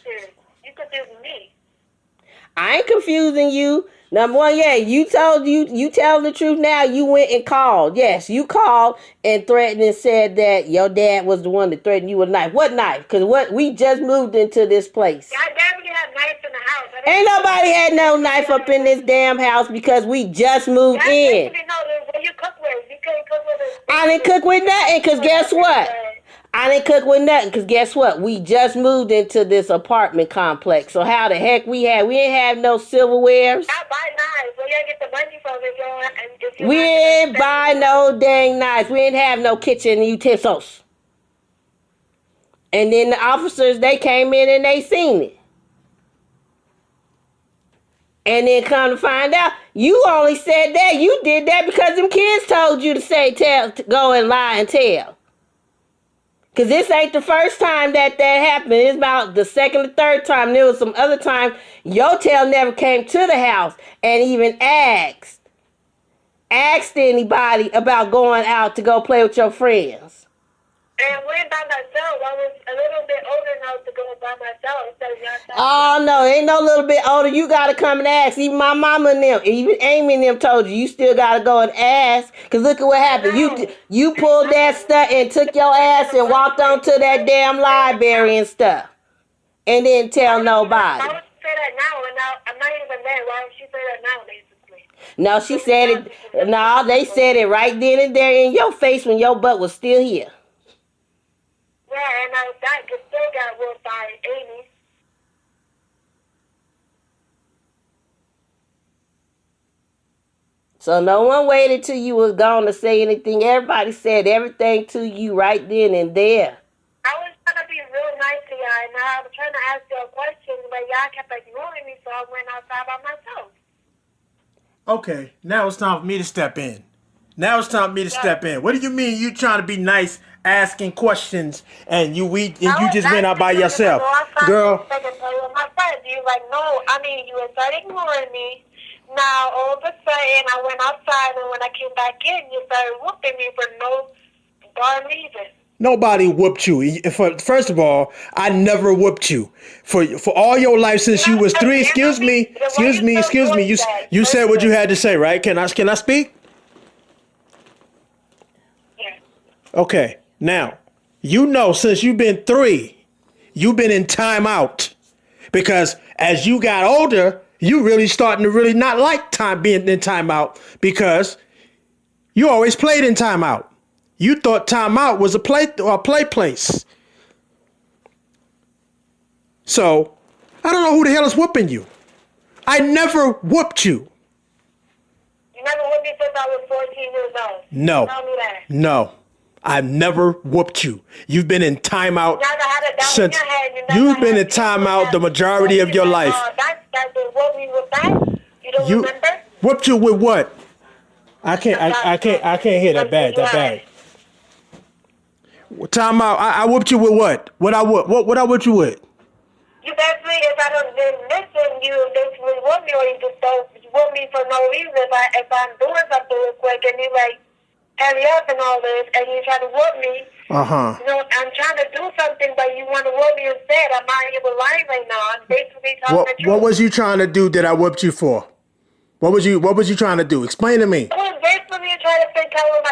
confused. You confusing me. I ain't confusing you. Number one, yeah, you tell the truth now. You went and called. Yes, you called and threatened and said that your dad was the one that threatened you with a knife. What knife? Because we just moved into this place. I definitely had knives in the house. Ain't nobody had no knife up in this damn house because we just moved in. What you cook with? You can't cook with I didn't cook with nothing because guess what? I didn't cook with nothing because guess what? We just moved into this apartment complex. So how the heck we ain't have no silverwares. I buy knives. Where you get the money from if you we didn't buy no dang knives. We didn't have no kitchen utensils. And then the officers, they came in and they seen it. And then come to find out, you only said that. You did that because them kids told you to go and lie and tell. Because this ain't the first time that happened. It's about the second or third time. There was some other time your tail never came to the house and even asked anybody about going out to go play with your friends. And went by myself. I was a little bit older enough to go by myself instead of y'all. Oh, no, ain't no little bit older. You got to come and ask. Even my mama and them, even Amy and them told you still got to go and ask. Because look at what happened. You pulled that stuff and took your ass and walked on to that damn library and stuff. And didn't tell nobody. Why would she say that now? And now I'm not even there. Why would she say that now, basically? No, she said it. No, they said it right then and there in your face when your butt was still here. Yeah, and that still got whooped by Amy. So no one waited till you was gone to say anything. Everybody said everything to you right then and there. I was trying to be real nice to y'all, and I was trying to ask you a question, but y'all kept ignoring me, so I went outside by myself. Okay, now it's time for me to step in. What do you mean you trying to be nice, asking questions, and you just went out by yourself, girl? My friends, you like, no, I mean, you started ignoring me. Now, all of a sudden, I went outside, and when I came back in, you started whooping me for no darn reason. Nobody whooped you. First of all, I never whooped you. For all your life since you was 3. Excuse me. You said what you had to say, right? Can I speak? Yeah. Okay. Now, since you've been 3, you've been in timeout. Because as you got older, you really starting to really not like being in timeout because you always played in timeout. You thought timeout was a play place. So, I don't know who the hell is whooping you. I never whooped you. You never whooped me since I was 14 years old. No. Tell me that. No. I've never whooped you. You've been in timeout since you've been in timeout the majority of your life. That whooped me with that? You don't remember? Whooped you with what? I can't hear that bad. Timeout. I whooped you with what? What I whooped you with? You basically, if I don't listen, you basically whoop me, or you just don't whoop me for no reason. If I'm doing something real quick and you like hurry up and all this, and you try to whoop me. You know, I'm trying to do something, but you want to whoop me instead. I'm not even lying right now. I'm basically telling the truth. What was you trying to do that I whooped you for? What was you trying to do? Explain to me. I was basically trying to think out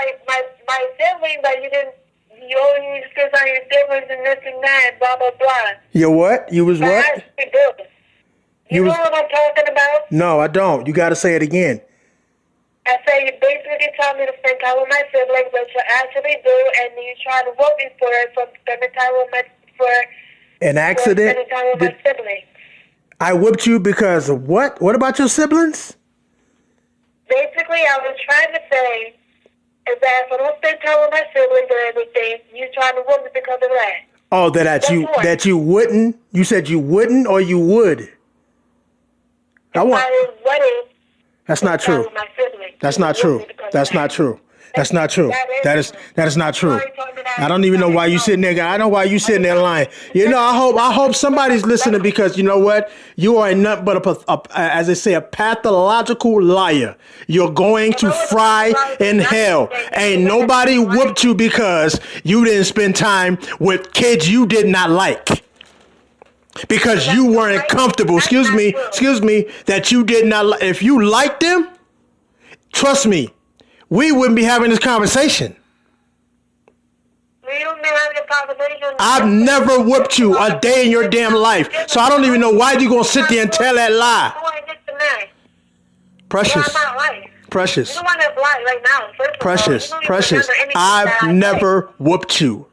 my sibling, but you didn't. You only discuss on your siblings and this and that, blah blah blah. Your what? You was what? You know what I'm talking about? No, I don't. You got to say it again. I say you basically tell me to think out with my siblings, but you actually do, and you try to whoop me for it for spending time with an accident. For spending time with my siblings. I whooped you because of what? What about your siblings? Basically, I was trying to say is that if I don't spend time with my siblings or everything, you trying to whoop me because of that. Oh, that you wouldn't? You said you wouldn't or you would? That's not true. That's not true. That's not true. That's not true. That is not true. I don't even know why you sitting there. I know why you sitting there lying. You know, I hope somebody's listening because you know what? You are nothing but as they say, a pathological liar. You're going to fry in hell. Ain't nobody whooped you because you didn't spend time with kids you did not like. Because you weren't comfortable. Excuse me, that you did not. If you liked them, trust me, we wouldn't be having this conversation. I've never whooped you a day in your damn life. So I don't even know why you're going to sit there and tell that lie. Precious. Precious. Precious. I've never whooped you.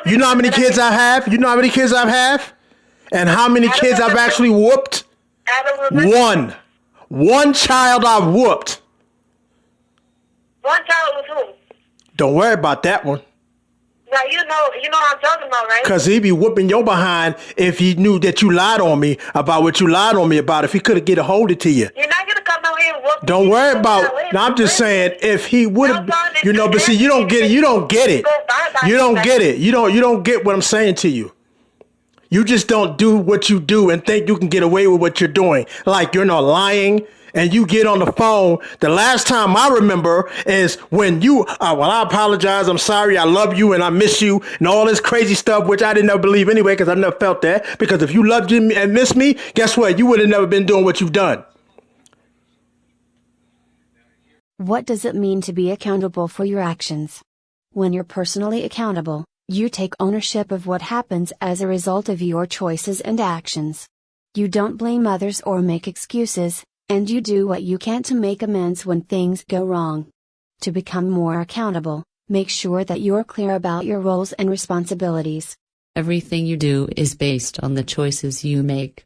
You know how many kids I have? You know how many kids I have? And how many kids I've actually whooped? One. One child I've whooped. One child was who? Don't worry about that one. Now you know what I'm talking about, right? Because he'd be whooping your behind if he knew that you lied on me about what you lied on me about. If he could have get a hold of to you. You're not going to come out here and whoop me. Don't worry about. Now I'm just saying, if he would have, but see, you don't get it. You don't get it. You don't get it. You don't get what I'm saying to you. You just don't do what you do and think you can get away with what you're doing. Like you're not lying. And you get on the phone. The last time I remember is when you, well, I apologize. I'm sorry. I love you and I miss you and all this crazy stuff, which I didn't ever believe anyway, because I never felt that. Because if you loved me and missed me, guess what? You would have never been doing what you've done. What does it mean to be accountable for your actions? When you're personally accountable, you take ownership of what happens as a result of your choices and actions. You don't blame others or make excuses. And you do what you can to make amends when things go wrong. To become more accountable, make sure that you're clear about your roles and responsibilities. Everything you do is based on the choices you make.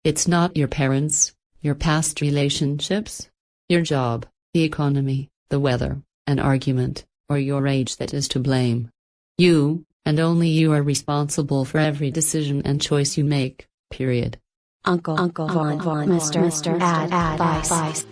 It's not your parents, your past relationships, your job, the economy, the weather, an argument, or your age that is to blame. You, and only you, are responsible for every decision and choice you make, period. Uncle Von, Mr. Advice.